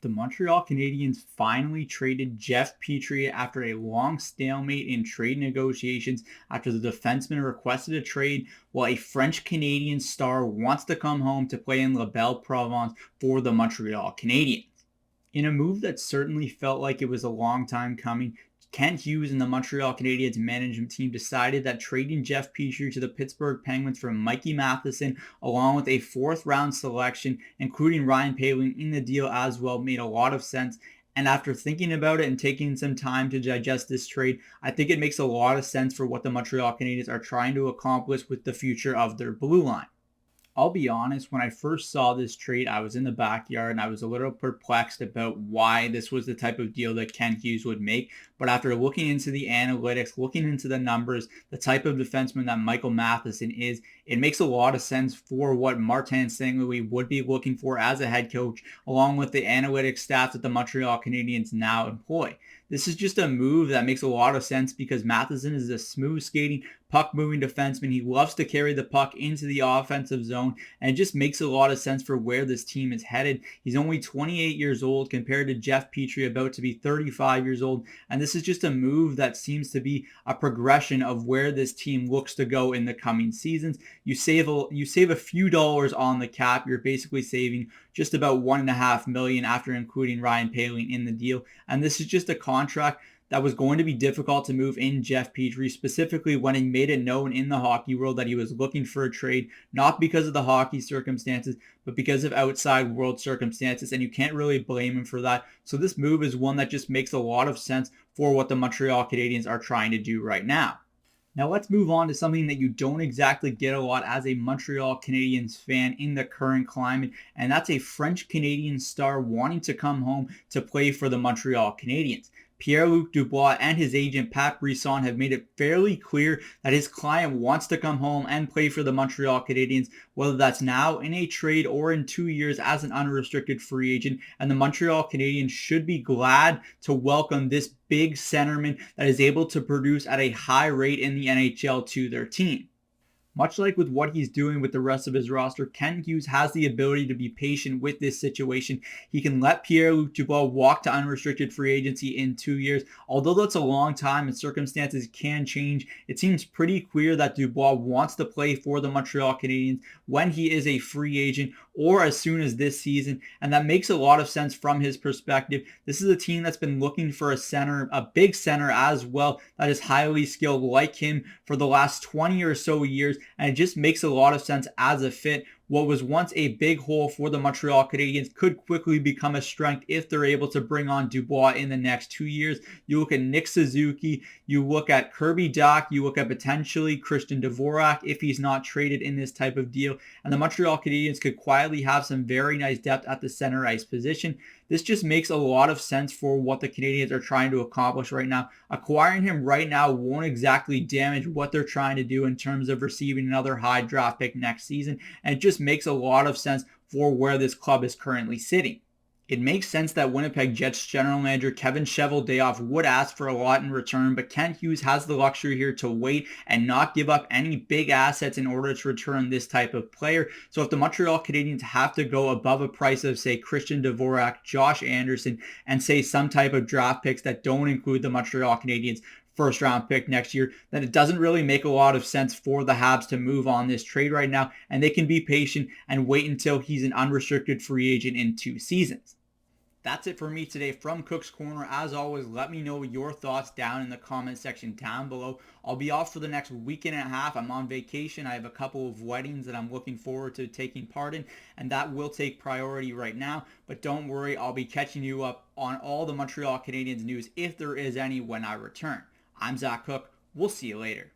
the Montreal Canadiens finally traded Jeff Petry after a long stalemate in trade negotiations after the defenseman requested a trade while a French Canadian star wants to come home to play in La Belle Province for the Montreal Canadiens. In a move that certainly felt like it was a long time coming, Kent Hughes and the Montreal Canadiens management team decided that trading Jeff Petry to the Pittsburgh Penguins for Mikey Matheson, along with a fourth round selection, including Ryan Poehling in the deal as well, made a lot of sense. And after thinking about it and taking some time to digest this trade, I think it makes a lot of sense for what the Montreal Canadiens are trying to accomplish with the future of their blue line. I'll be honest, when I first saw this trade, I was in the backyard and I was a little perplexed about why this was the type of deal that Kent Hughes would make. But after looking into the analytics, looking into the numbers, the type of defenseman that Michael Matheson is, it makes a lot of sense for what Martin St-Louis would be looking for as a head coach, along with the analytics staff that the Montreal Canadiens now employ. This is just a move that makes a lot of sense because Matheson is a smooth skating, puck-moving defenseman. He loves to carry the puck into the offensive zone, and it just makes a lot of sense for where this team is headed. He's only 28 years old compared to Jeff Petry, about to be 35 years old, and this is just a move that seems to be a progression of where this team looks to go in the coming seasons. You save a few dollars on the cap. You're basically saving just about $1.5 million after including Ryan Poehling in the deal, and this is just a contract that was going to be difficult to move in Jeff Petry, specifically when he made it known in the hockey world that he was looking for a trade, not because of the hockey circumstances, but because of outside world circumstances, and you can't really blame him for that. So this move is one that just makes a lot of sense for what the Montreal Canadiens are trying to do right now. Now let's move on to something that you don't exactly get a lot as a Montreal Canadiens fan in the current climate, and that's a French Canadian star wanting to come home to play for the Montreal Canadiens. Pierre-Luc Dubois and his agent Pat Brisson have made it fairly clear that his client wants to come home and play for the Montreal Canadiens, whether that's now in a trade or in 2 years as an unrestricted free agent. And the Montreal Canadiens should be glad to welcome this big centerman that is able to produce at a high rate in the NHL to their team. Much like with what he's doing with the rest of his roster, Kent Hughes has the ability to be patient with this situation. He can let Pierre-Luc Dubois walk to unrestricted free agency in 2 years. Although that's a long time and circumstances can change, it seems pretty clear that Dubois wants to play for the Montreal Canadiens when he is a free agent or as soon as this season, and that makes a lot of sense from his perspective. This is a team that's been looking for a center, a big center as well, that is highly skilled like him for the last 20 or so years, and it just makes a lot of sense as a fit. What was once a big hole for the Montreal Canadiens could quickly become a strength if they're able to bring on Dubois in the next 2 years. You look at Nick Suzuki, you look at Kirby Dach, you look at potentially Christian Dvorak if he's not traded in this type of deal, and the Montreal Canadiens could quietly have some very nice depth at the center ice position. This just makes a lot of sense for what the Canadiens are trying to accomplish right now. Acquiring him right now won't exactly damage what they're trying to do in terms of receiving another high draft pick next season, and it just makes a lot of sense for where this club is currently sitting. It makes sense that Winnipeg Jets general manager Kevin Cheveldayoff would ask for a lot in return, but Kent Hughes has the luxury here to wait and not give up any big assets in order to return this type of player. So if the Montreal Canadiens have to go above a price of, say, Christian Dvorak, Josh Anderson, and say some type of draft picks that don't include the Montreal Canadiens first round pick next year, then it doesn't really make a lot of sense for the Habs to move on this trade right now, and they can be patient and wait until he's an unrestricted free agent in 2 seasons. That's it for me today from Cook's Corner. As always, let me know your thoughts down in the comment section down below. I'll be off for the next week and a half. I'm on vacation. I have a couple of weddings that I'm looking forward to taking part in, and that will take priority right now. But don't worry, I'll be catching you up on all the Montreal Canadiens news if there is any when I return. I'm Zach Cook. We'll see you later.